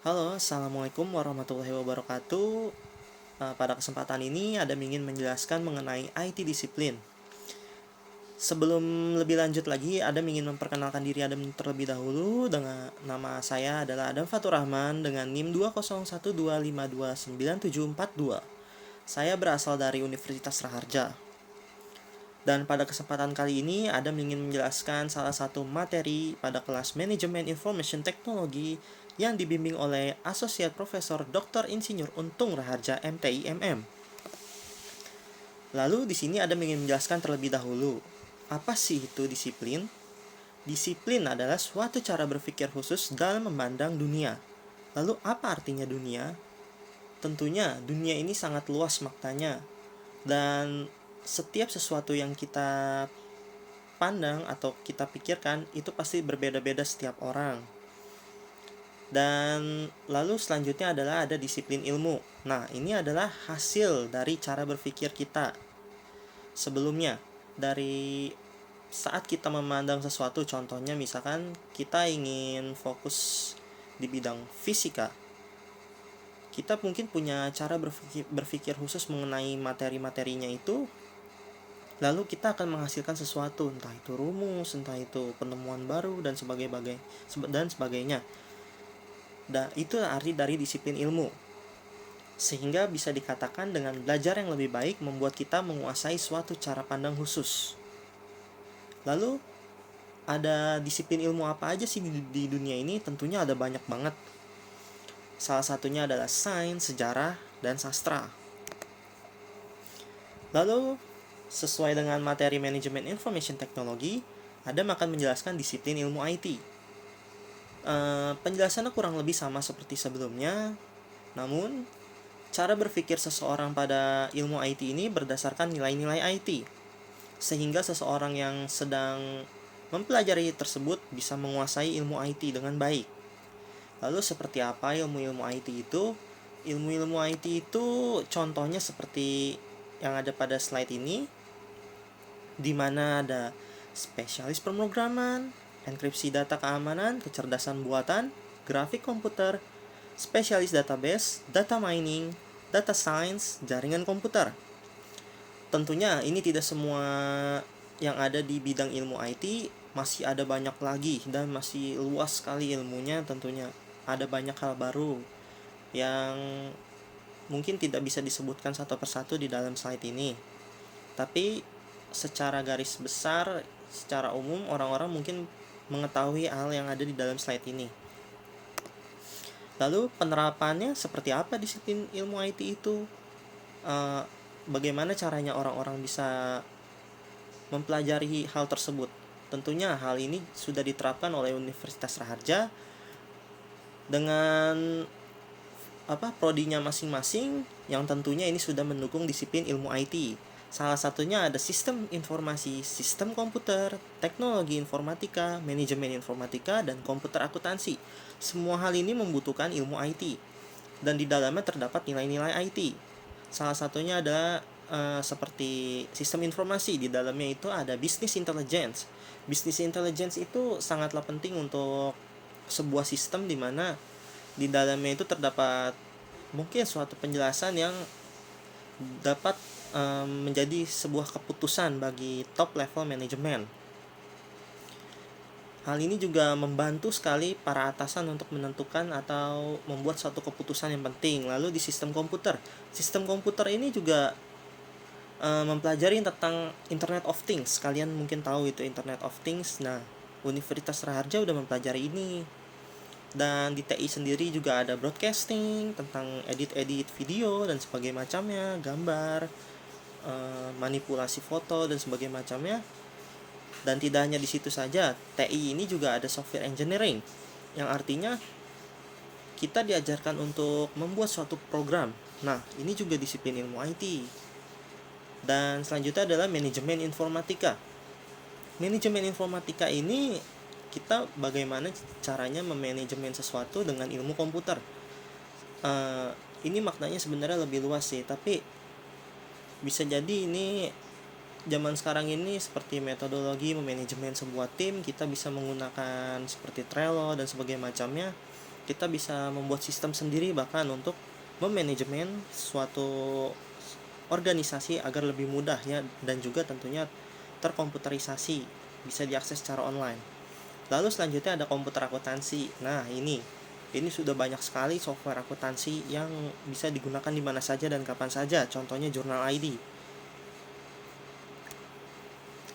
Halo, Assalamualaikum warahmatullahi wabarakatuh. Pada kesempatan ini Adam ingin menjelaskan mengenai IT disiplin. Sebelum lebih lanjut lagi, Adam ingin memperkenalkan diri Adam terlebih dahulu. Dengan nama saya adalah Adam Fatur Rahman dengan NIM 20125299742. Saya berasal dari Universitas Raharja. Dan pada kesempatan kali ini, Adam ingin menjelaskan salah satu materi pada kelas Manajemen Information Technology yang dibimbing oleh Asosiat Profesor Dr. Insinyur Untung Raharja MTI MM. Lalu di sini Adam ingin menjelaskan terlebih dahulu, apa sih itu disiplin? Disiplin adalah suatu cara berpikir khusus dalam memandang dunia. Lalu apa artinya dunia? Tentunya dunia ini sangat luas maknanya, dan setiap sesuatu yang kita pandang atau kita pikirkan itu pasti berbeda-beda setiap orang. Dan lalu selanjutnya adalah ada disiplin ilmu. Nah, ini adalah hasil dari cara berpikir kita sebelumnya. Dari saat kita memandang sesuatu, contohnya misalkan kita ingin fokus di bidang fisika, kita mungkin punya cara berpikir khusus mengenai materi-materinya itu. Lalu kita akan menghasilkan sesuatu, entah itu rumus, entah itu penemuan baru dan sebagainya. Dan itu arti dari disiplin ilmu. Sehingga bisa dikatakan dengan belajar yang lebih baik membuat kita menguasai suatu cara pandang khusus. Lalu ada disiplin ilmu apa aja sih di dunia ini? Tentunya ada banyak banget. Salah satunya adalah sains, sejarah, dan sastra. Lalu sesuai dengan materi manajemen information technology, Adam akan menjelaskan disiplin ilmu IT. Penjelasannya kurang lebih sama seperti sebelumnya, namun cara berpikir seseorang pada ilmu IT ini berdasarkan nilai-nilai IT, sehingga seseorang yang sedang mempelajari tersebut bisa menguasai ilmu IT dengan baik. Lalu seperti apa ilmu-ilmu IT itu? Ilmu-ilmu IT itu contohnya seperti yang ada pada slide ini, di mana ada spesialis pemrograman, enkripsi data keamanan, kecerdasan buatan, grafik komputer, spesialis database, data mining, data science, jaringan komputer. Tentunya ini tidak semua yang ada di bidang ilmu IT, masih ada banyak lagi dan masih luas sekali ilmunya. Tentunya ada banyak hal baru yang mungkin tidak bisa disebutkan satu persatu di dalam slide ini. Tapi secara garis besar, secara umum orang-orang mungkin mengetahui hal yang ada di dalam slide ini. Lalu penerapannya seperti apa disiplin ilmu IT itu? Bagaimana caranya orang-orang bisa mempelajari hal tersebut? Tentunya hal ini sudah diterapkan oleh Universitas Raharja dengan prodinya masing-masing, yang tentunya ini sudah mendukung disiplin ilmu IT. Salah satunya ada sistem informasi, sistem komputer, teknologi informatika, manajemen informatika, dan komputer akuntansi. Semua hal ini membutuhkan ilmu IT, dan di dalamnya terdapat nilai-nilai IT. Salah satunya adalah seperti sistem informasi. Di dalamnya itu ada business intelligence. Business intelligence itu sangatlah penting untuk sebuah sistem di mana di dalamnya itu terdapat mungkin suatu penjelasan yang dapat menjadi sebuah keputusan bagi top level manajemen. Hal ini juga membantu sekali para atasan untuk menentukan atau membuat suatu keputusan yang penting. Lalu di sistem komputer ini juga mempelajari tentang Internet of Things. Kalian mungkin tahu itu Internet of Things. Nah, Universitas Raharja udah mempelajari ini. Dan di TI sendiri juga ada broadcasting tentang edit-edit video dan sebagainya macamnya, gambar, manipulasi foto dan sebagainya macamnya. Dan tidak hanya di situ saja, TI ini juga ada software engineering, yang artinya kita diajarkan untuk membuat suatu program. Nah, ini juga disiplin ilmu IT. Dan selanjutnya adalah manajemen informatika. Manajemen informatika ini kita bagaimana caranya memanajemen sesuatu dengan ilmu komputer. Ini maknanya sebenarnya lebih luas sih, tapi bisa jadi ini zaman sekarang ini seperti metodologi memanajemen sebuah tim, kita bisa menggunakan seperti Trello dan sebagainya macamnya. kita bisa membuat sistem sendiri bahkan untuk memanajemen suatu organisasi agar lebih mudah ya, dan juga tentunya terkomputerisasi, bisa diakses secara online. Lalu selanjutnya ada komputer akuntansi. Nah, ini sudah banyak sekali software akuntansi yang bisa digunakan di mana saja dan kapan saja. Contohnya Jurnal ID.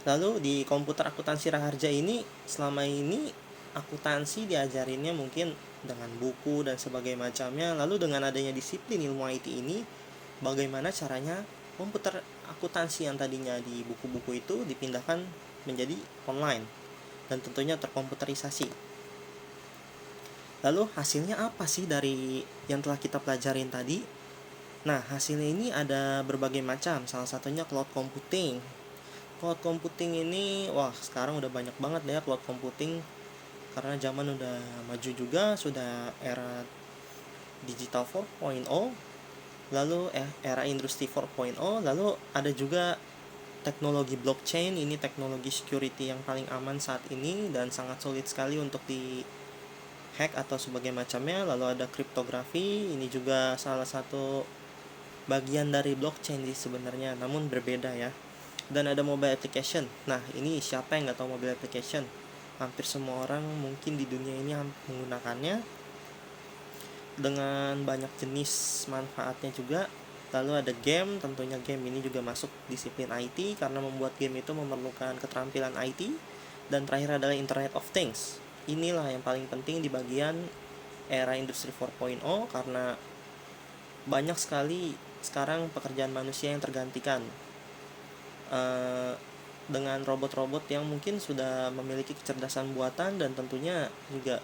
Lalu di komputer akuntansi Raharja ini, selama ini akuntansi diajarinnya mungkin dengan buku dan sebagainya macamnya. Lalu dengan adanya disiplin ilmu IT ini, bagaimana caranya komputer akuntansi yang tadinya di buku-buku itu dipindahkan menjadi online dan tentunya terkomputerisasi. Lalu hasilnya apa sih dari yang telah kita pelajarin tadi? Nah, hasilnya ini ada berbagai macam. Salah satunya cloud computing. Cloud computing ini, wah, sekarang udah banyak banget ya cloud computing, karena zaman udah maju juga, sudah era digital 4.0, lalu era industri 4.0, lalu ada juga teknologi blockchain. Ini teknologi security yang paling aman saat ini dan sangat sulit sekali untuk di hack atau sebagai macamnya. Lalu ada kriptografi, ini juga salah satu bagian dari blockchain sih sebenarnya, namun berbeda ya. Dan ada mobile application. Nah, ini siapa yang nggak tahu mobile application? Hampir semua orang mungkin di dunia ini menggunakannya, dengan banyak jenis manfaatnya juga. Lalu ada game, tentunya game ini juga masuk disiplin IT karena membuat game itu memerlukan keterampilan IT. Dan terakhir adalah Internet of Things. Inilah yang paling penting di bagian era industri 4.0, karena banyak sekali sekarang pekerjaan manusia yang tergantikan dengan robot-robot yang mungkin sudah memiliki kecerdasan buatan, dan tentunya juga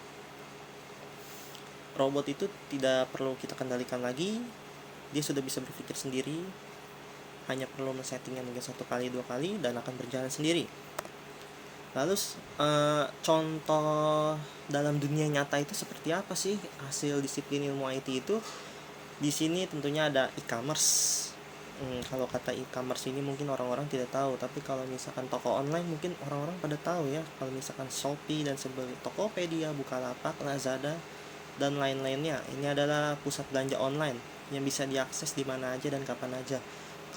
robot itu tidak perlu kita kendalikan lagi. Dia sudah bisa berpikir sendiri, hanya perlu men-settingnya mungkin 1 kali 2 kali dan akan berjalan sendiri. Lalu contoh dalam dunia nyata itu seperti apa sih hasil disiplin ilmu IT itu? Di sini tentunya ada e-commerce. Kalau kata e-commerce ini mungkin orang-orang tidak tahu, tapi kalau misalkan toko online mungkin orang-orang pada tahu ya. Kalau misalkan Shopee dan sebagainya, Tokopedia, Bukalapak, Lazada, dan lain-lainnya. Ini adalah pusat belanja online yang bisa diakses di mana aja dan kapan aja.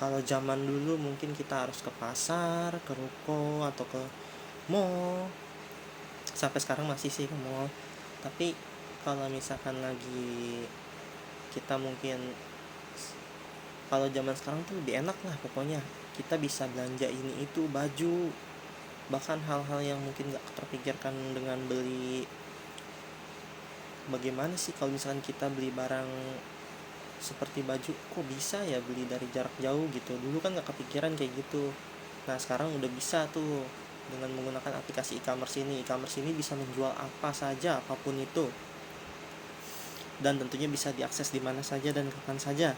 Kalau zaman dulu mungkin kita harus ke pasar, ke ruko, atau ke mall. Sampai sekarang masih sih ke mall. Tapi kalau misalkan lagi kita mungkin, kalau zaman sekarang tuh lebih enak lah pokoknya. Kita bisa belanja ini itu, baju, bahkan hal-hal yang mungkin gak terpikirkan dengan beli. Bagaimana sih kalau misalkan kita beli barang seperti baju, kok bisa ya beli dari jarak jauh gitu. Dulu kan gak kepikiran kayak gitu. Nah, sekarang udah bisa tuh dengan menggunakan aplikasi e-commerce ini. E-commerce ini bisa menjual apa saja, apapun itu, dan tentunya bisa diakses di mana saja dan kapan saja.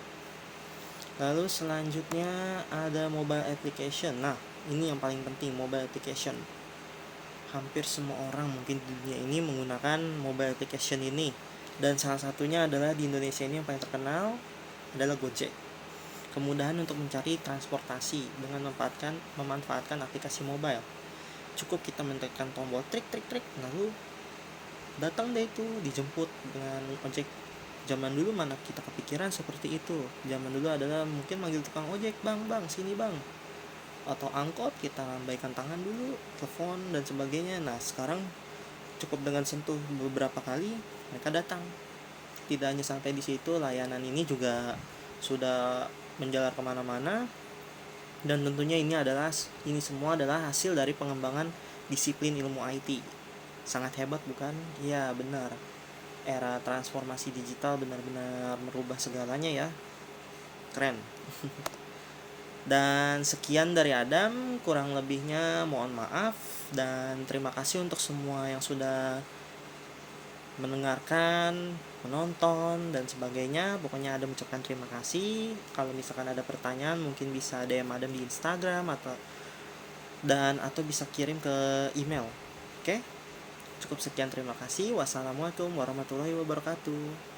Lalu selanjutnya ada mobile application. Nah, ini yang paling penting, mobile application. Hampir semua orang mungkin di dunia ini menggunakan mobile application ini. Dan salah satunya adalah di Indonesia ini yang paling terkenal adalah Gojek. Kemudahan untuk mencari transportasi dengan memanfaatkan aplikasi mobile. Cukup kita menekan tombol trik, lalu datang deh itu, dijemput dengan ojek. Zaman dulu mana kita kepikiran seperti itu. Zaman dulu adalah mungkin manggil tukang ojek, bang, sini bang. Atau angkot, kita lambaikan tangan dulu, telepon dan sebagainya. Nah, sekarang cukup dengan sentuh beberapa kali, mereka datang. Tidak hanya sampai di situ, layanan ini juga sudah menjalar kemana-mana. Dan tentunya ini semua adalah hasil dari pengembangan disiplin ilmu IT. Sangat hebat bukan? Ya, benar. Era transformasi digital benar-benar merubah segalanya ya. Keren. Dan sekian dari Adam, kurang lebihnya mohon maaf, dan terima kasih untuk semua yang sudah mendengarkan, menonton dan sebagainya. Pokoknya Adam ucapkan terima kasih. Kalau misalkan ada pertanyaan mungkin bisa DM Adam di Instagram atau bisa kirim ke email. Oke? Cukup sekian, terima kasih. Wassalamualaikum warahmatullahi wabarakatuh.